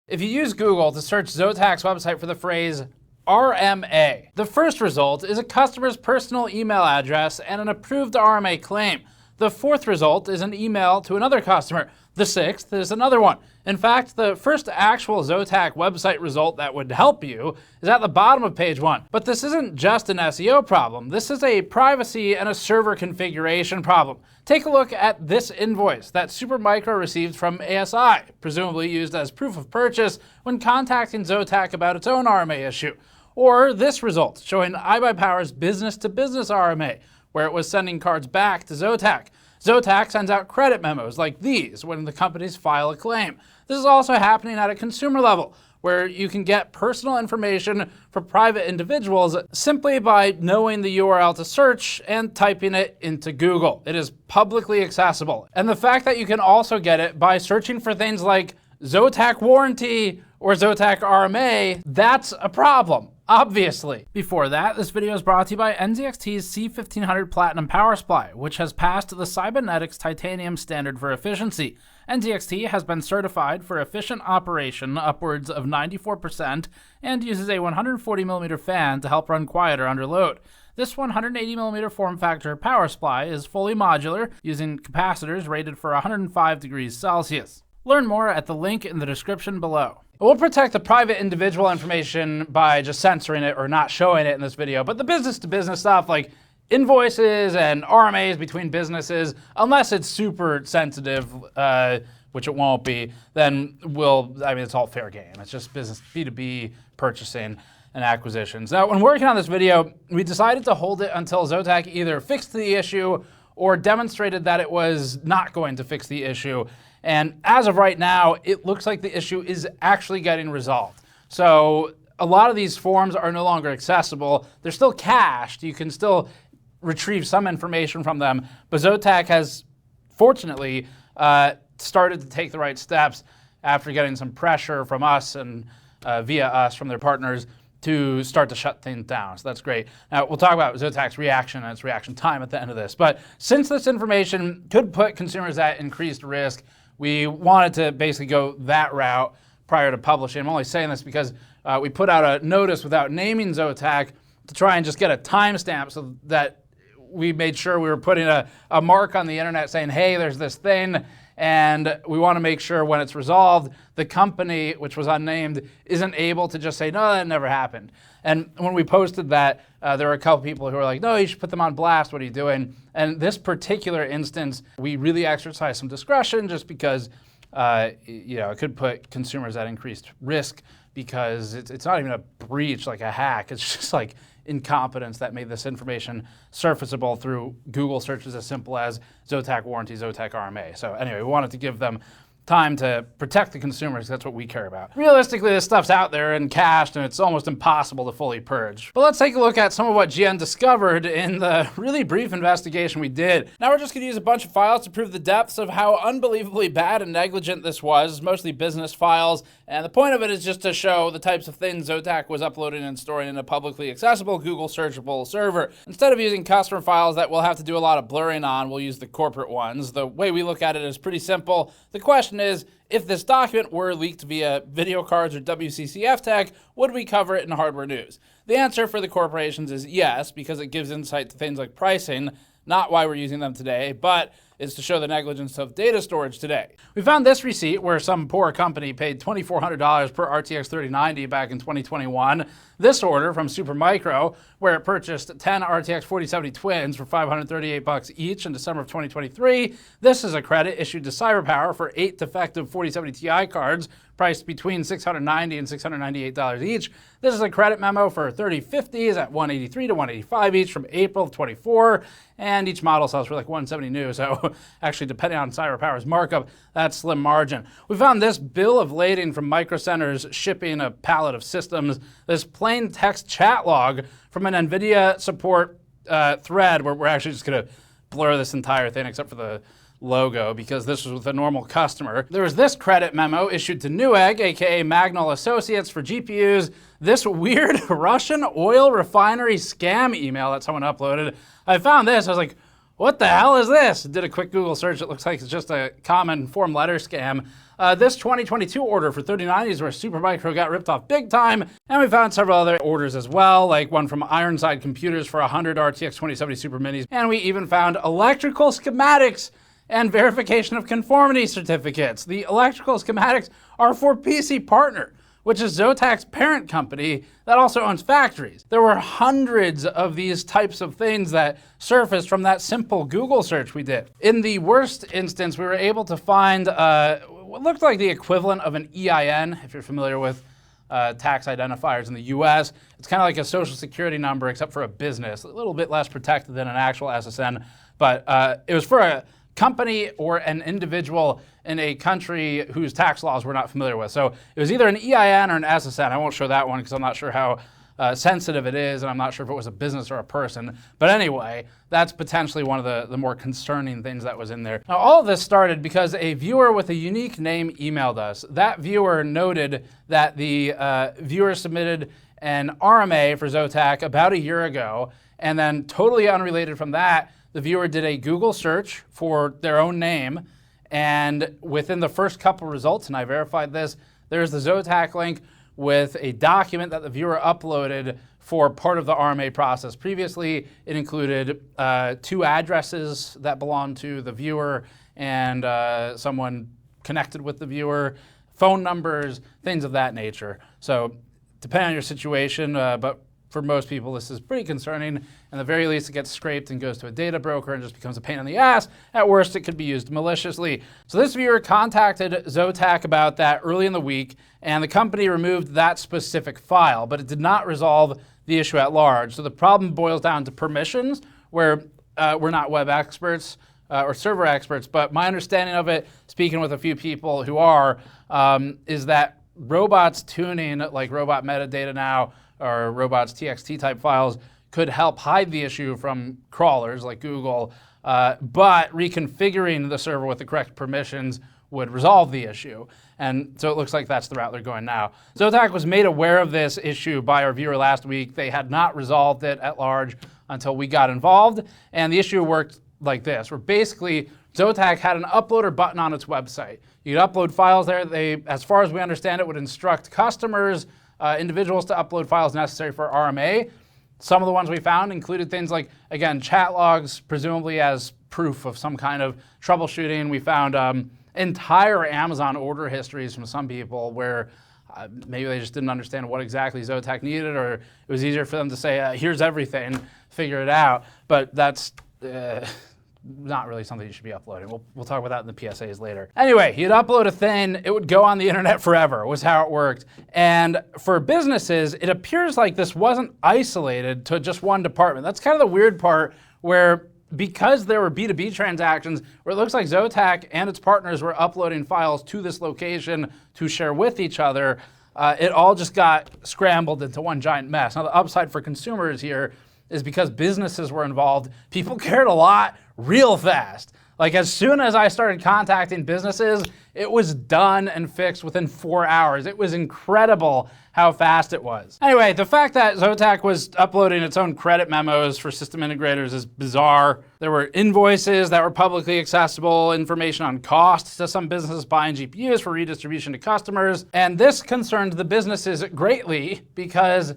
If you use Google to search Zotac's website for the phrase RMA, the first result is a customer's personal email address and an approved RMA claim. The fourth result is an email to another customer. The sixth is another one. In fact, the first actual Zotac website result that would help you is at the bottom of page 1. But this isn't just an SEO problem. This is a privacy and a server configuration problem. Take a look at this invoice that Supermicro received from ASI, presumably used as proof of purchase when contacting Zotac about its own RMA issue. Or this result, showing iBuyPower's business-to-business RMA, where it was sending cards back to Zotac. Zotac sends out credit memos like these when the companies file a claim. This is also happening at a consumer level, where you can get personal information for private individuals simply by knowing the URL to search and typing it into Google. It is publicly accessible. And the fact that you can also get it by searching for things like Zotac warranty or Zotac RMA, that's a problem, obviously. Before that, this video is brought to you by NZXT's C1500 Platinum Power Supply, which has passed the Cybernetics Titanium standard for efficiency. NZXT has been certified for efficient operation upwards of 94% and uses a 140mm fan to help run quieter under load. This 180mm form factor power supply is fully modular, using capacitors rated for 105 degrees Celsius. Learn more at the link in the description below. We'll protect the private individual information by just censoring it or not showing it in this video, but the business-to-business stuff like invoices and RMAs between businesses, unless it's super sensitive, which it won't be, then it's all fair game. It's just business, B2B purchasing and acquisitions. Now, when working on this video, we decided to hold it until Zotac either fixed the issue or demonstrated that it was not going to fix the issue. And as of right now, it looks like the issue is actually getting resolved. So a lot of these forms are no longer accessible. They're still cached. You can still retrieve some information from them. But Zotac has, fortunately, started to take the right steps after getting some pressure from us and via us from their partners to start to shut things down. So that's great. Now, we'll talk about Zotac's reaction and its reaction time at the end of this. But since this information could put consumers at increased risk, we wanted to basically go that route prior to publishing. I'm only saying this because we put out a notice without naming Zotac to try and just get a timestamp so that we made sure we were putting a mark on the internet saying, hey, there's this thing, and we want to make sure when it's resolved, the company, which was unnamed, isn't able to just say, no, that never happened. And when we posted that, there were a couple people who were like, no, you should put them on blast. What are you doing? And this particular instance, we really exercised some discretion just because it could put consumers at increased risk because it's not even a breach like a hack. It's just like incompetence that made this information surfaceable through Google searches as simple as Zotac warranty, Zotac RMA. So anyway, we wanted to give them time to protect the consumers. That's what we care about. Realistically, this stuff's out there and cached, and it's almost impossible to fully purge. But let's take a look at some of what GN discovered in the really brief investigation we did. Now we're just gonna use a bunch of files to prove the depths of how unbelievably bad and negligent this was, mostly business files. And the point of it is just to show the types of things Zotac was uploading and storing in a publicly accessible Google searchable server. Instead of using customer files that we'll have to do a lot of blurring on, we'll use the corporate ones. The way we look at it is pretty simple. The question is, if this document were leaked via video cards or WCCF tech, would we cover it in hardware news? The answer for the corporations is yes, because it gives insight to things like pricing, not why we're using them today, but is to show the negligence of data storage today. We found this receipt where some poor company paid $2,400 per RTX 3090 back in 2021. This order from Supermicro, where it purchased 10 RTX 4070 Twins for $538 each in December of 2023. This is a credit issued to CyberPower for 8 defective 4070 Ti cards priced between $690 and $698 each. This is a credit memo for 3050s at $183 to $185 each from April of 24, and each model sells for like $170 new, so actually depending on CyberPower's markup, that's slim margin. We found this bill of lading from Micro Centers shipping a pallet of systems, this plain text chat log from an NVIDIA support thread where we're actually just gonna blur this entire thing except for the logo because this was with a normal customer. There was this credit memo issued to Newegg, aka Magnol Associates, for GPUs. This weird Russian oil refinery scam email that someone uploaded. I found this, I was like, what the hell is this? Did a quick Google search. It looks like it's just a common form letter scam. This 2022 order for 3090s where Supermicro got ripped off big time. And we found several other orders as well, like one from Ironside Computers for 100 RTX 2070 Super Minis. And we even found electrical schematics and verification of conformity certificates. The electrical schematics are for PC Partner, which is Zotac's parent company that also owns factories. There were hundreds of these types of things that surfaced from that simple Google search we did. In the worst instance, we were able to find what looked like the equivalent of an EIN, if you're familiar with tax identifiers in the US. It's kind of like a social security number, except for a business, a little bit less protected than an actual SSN, but it was for a company or an individual in a country whose tax laws we're not familiar with. So it was either an EIN or an SSN. I won't show that one because I'm not sure how sensitive it is, and I'm not sure if it was a business or a person. But anyway, that's potentially one of the more concerning things that was in there. Now, all of this started because a viewer with a unique name emailed us. That viewer noted that the viewer submitted an RMA for Zotac about a year ago, and then totally unrelated from that, the viewer did a Google search for their own name, and within the first couple results, and I verified this, there's the Zotac link with a document that the viewer uploaded for part of the RMA process. Previously, it included 2 addresses that belonged to the viewer and someone connected with the viewer, phone numbers, things of that nature. So depending on your situation, but for most people, this is pretty concerning. At the very least, it gets scraped and goes to a data broker and just becomes a pain in the ass. At worst, it could be used maliciously. So this viewer contacted Zotac about that early in the week, and the company removed that specific file, but it did not resolve the issue at large. So the problem boils down to permissions, where we're not web experts or server experts, but my understanding of it, speaking with a few people who are, is that robots tuning, like robot metadata now, or robots TXT type files, could help hide the issue from crawlers like Google, but reconfiguring the server with the correct permissions would resolve the issue. And so it looks like that's the route they're going now. Zotac was made aware of this issue by our viewer last week. They had not resolved it at large until we got involved. And the issue worked like this, where basically Zotac had an uploader button on its website. You could upload files there. They, as far as we understand it, would instruct customers, individuals to upload files necessary for RMA. Some of the ones we found included things like, again, chat logs, presumably as proof of some kind of troubleshooting. We found entire Amazon order histories from some people where maybe they just didn't understand what exactly Zotac needed, or it was easier for them to say, here's everything, figure it out. But that's not really something you should be uploading. We'll talk about that in the PSAs later. Anyway, you'd upload a thing, it would go on the internet forever, was how it worked. And for businesses, it appears like this wasn't isolated to just one department. That's kind of the weird part, where because there were B2B transactions, where it looks like Zotac and its partners were uploading files to this location to share with each other, it all just got scrambled into one giant mess. Now, the upside for consumers here is because businesses were involved, people cared a lot real fast. Like, as soon as I started contacting businesses, it was done and fixed within 4 hours. It was incredible how fast it was. Anyway, the fact that Zotac was uploading its own credit memos for system integrators is bizarre. There were invoices that were publicly accessible, information on costs to some businesses buying GPUs for redistribution to customers. And this concerned the businesses greatly because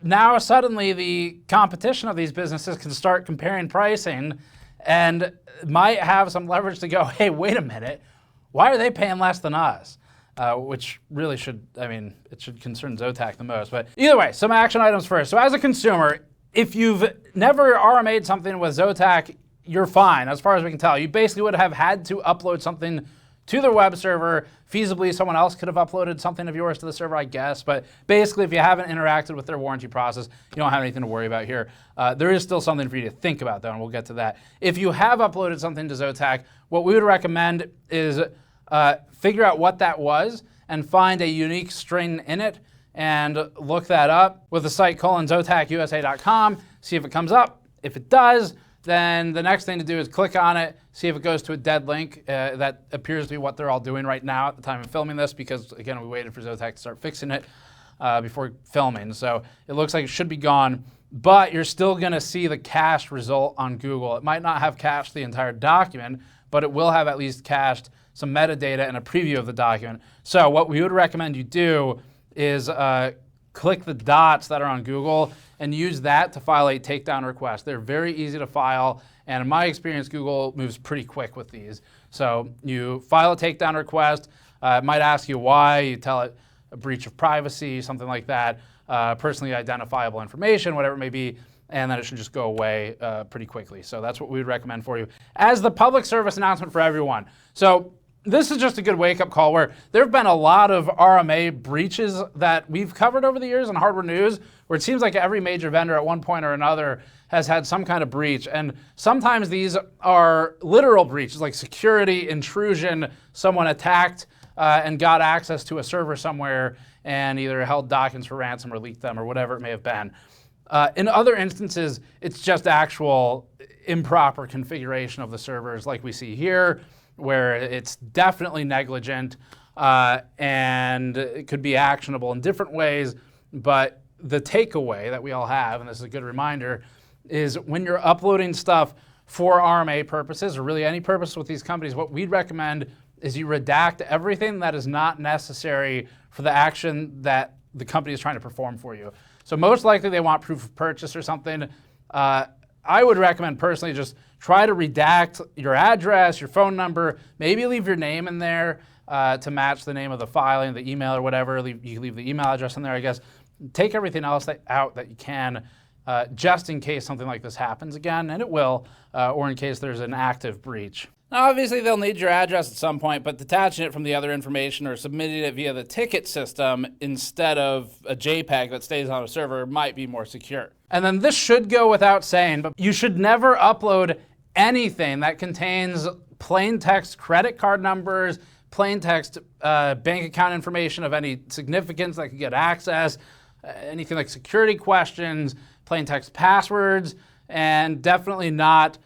now suddenly the competition of these businesses can start comparing pricing and might have some leverage to go, hey, wait a minute, why are they paying less than us? Which really should, it should concern Zotac the most. But either way, some action items first. So as a consumer, if you've never RMA'd something with Zotac, you're fine, as far as we can tell. You basically would have had to upload something to their web server. Feasibly, someone else could have uploaded something of yours to the server, I guess. But basically, if you haven't interacted with their warranty process, you don't have anything to worry about here. There is still something for you to think about, though, and we'll get to that. If you have uploaded something to Zotac, what we would recommend is figure out what that was and find a unique string in it and look that up with the site :zotacusa.com, see if it comes up. If it does, then the next thing to do is click on it, see if it goes to a dead link. That appears to be what they're all doing right now at the time of filming this because, again, we waited for Zotac to start fixing it. before filming. So it looks like it should be gone, but you're still going to see the cached result on Google. It might not have cached the entire document, but it will have at least cached some metadata and a preview of the document. So what we would recommend you do is click the dots that are on Google and use that to file a takedown request. They're very easy to file, and in my experience, Google moves pretty quick with these. So you file a takedown request. It might ask you why. You tell it a breach of privacy, something like that, personally identifiable information, whatever it may be, and then it should just go away pretty quickly. So that's what we would recommend for you as the public service announcement for everyone. So this is just a good wake-up call where there have been a lot of RMA breaches that we've covered over the years in Hardware News, where it seems like every major vendor at one point or another has had some kind of breach. And sometimes these are literal breaches, like security intrusion, someone attacked and got access to a server somewhere and either held documents for ransom or leaked them or whatever it may have been. In other instances, it's just actual improper configuration of the servers like we see here, where it's definitely negligent and it could be actionable in different ways. But the takeaway that we all have, and this is a good reminder, is when you're uploading stuff for RMA purposes or really any purpose with these companies, what we'd recommend is you redact everything that is not necessary for the action that the company is trying to perform for you. So most likely they want proof of purchase or something. I would recommend personally just try to redact your address, your phone number, maybe leave your name in there to match the name of the filing, the email or whatever. You can leave the email address in there, I guess. Take everything else out that you can just in case something like this happens again, and it will, or in case there's an active breach. Now, obviously, they'll need your address at some point, but detaching it from the other information or submitting it via the ticket system instead of a JPEG that stays on a server might be more secure. And then this should go without saying, but you should never upload anything that contains plain text credit card numbers, plain text bank account information of any significance that could get access, anything like security questions, plain text passwords, and definitely not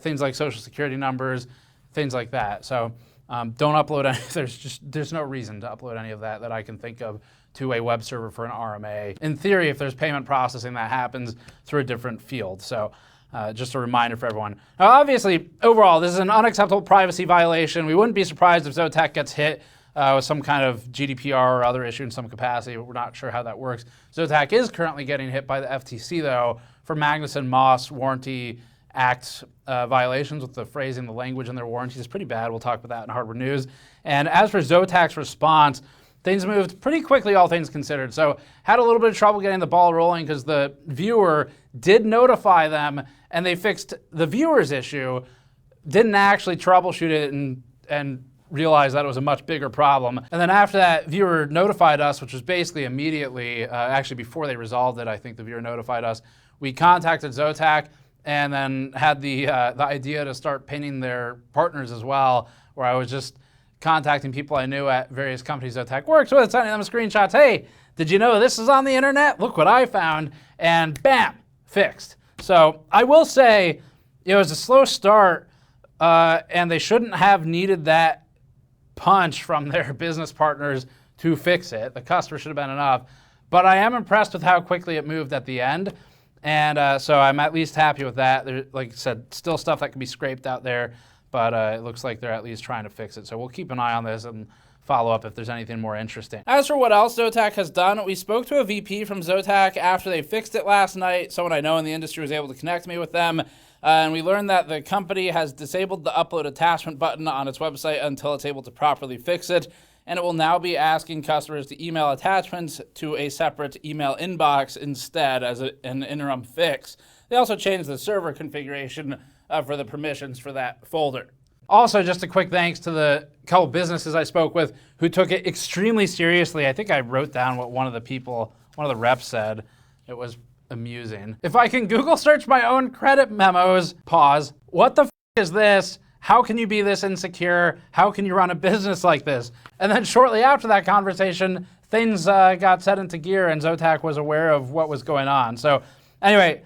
things like social security numbers, things like that. So don't upload any, there's no reason to upload any of that I can think of to a web server for an RMA. In theory, if there's payment processing, that happens through a different field. So just a reminder for everyone. Now, obviously, overall, this is an unacceptable privacy violation. We wouldn't be surprised if Zotac gets hit with some kind of GDPR or other issue in some capacity, but we're not sure how that works. Zotac is currently getting hit by the FTC, though, for Magnuson-Moss warranty Act violations with the phrasing, the language in their warranties is pretty bad. We'll talk about that in Hardware News. And as for Zotac's response, things moved pretty quickly, all things considered. So had a little bit of trouble getting the ball rolling because the viewer did notify them and they fixed the viewer's issue, didn't actually troubleshoot it and realized that it was a much bigger problem. And then after that, viewer notified us, which was basically immediately, actually before they resolved it, I think the viewer notified us. We contacted Zotac and then had the idea to start pinning their partners as well, where I was just contacting people I knew at various companies Zotac works with, sending them screenshots. Hey, did you know this is on the internet? Look what I found. And bam, fixed. So I will say it was a slow start and they shouldn't have needed that punch from their business partners to fix it. The customer should have been enough. But I am impressed with how quickly it moved at the end. And so I'm at least happy with that. There, like I said, still stuff that can be scraped out there, but it looks like they're at least trying to fix it. So we'll keep an eye on this and follow up if there's anything more interesting. As for what else Zotac has done, we spoke to a VP from Zotac after they fixed it last night. Someone I know in the industry was able to connect me with them. And we learned that the company has disabled the upload attachment button on its website until it's able to properly fix it. And it will now be asking customers to email attachments to a separate email inbox instead as an interim fix. They also changed the server configuration for the permissions for that folder. Also, just a quick thanks to the couple businesses I spoke with who took it extremely seriously. I think I wrote down what one of the reps said. It was amusing. If I can Google search my own credit memos, pause, what the f is this? How can you be this insecure? How can you run a business like this? And then shortly after that conversation, things got set into gear and Zotac was aware of what was going on. So anyway,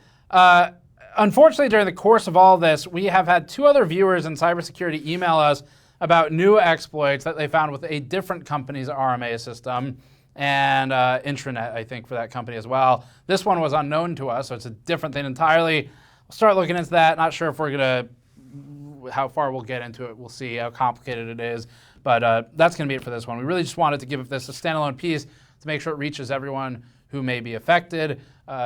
unfortunately, during the course of all this, we have had two other viewers in cybersecurity email us about new exploits that they found with a different company's RMA system. and intranet, I think, for that company as well. This one was unknown to us, so it's a different thing entirely. We'll start looking into that. Not sure if we're going to, how far we'll get into it. We'll see how complicated it is. But that's going to be it for this one. We really just wanted to give this a standalone piece to make sure it reaches everyone who may be affected,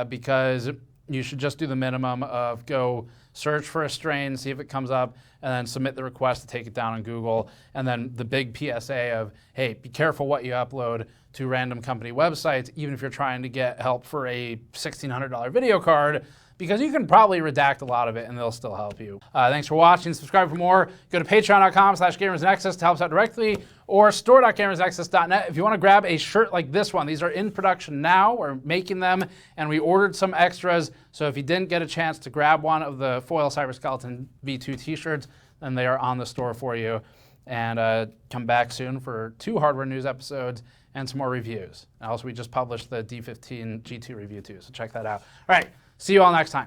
because you should just do the minimum of go search for a strain, see if it comes up, and then submit the request to take it down on Google. And then the big PSA of, hey, be careful what you upload to random company websites, even if you're trying to get help for a $1,600 video card, because you can probably redact a lot of it and they'll still help you. Thanks for watching. Subscribe for more. Go to patreon.com/gamersnexus to help us out directly, or store.gamersnexus.net if you want to grab a shirt like this one. These are in production now. We're making them, and we ordered some extras. So if you didn't get a chance to grab one of the Foil Cyberskeleton V2 t-shirts, then they are on the store for you. And come back soon for 2 hardware news episodes and some more reviews. And also, we just published the D15 G2 review too, so check that out. All right. See you all next time.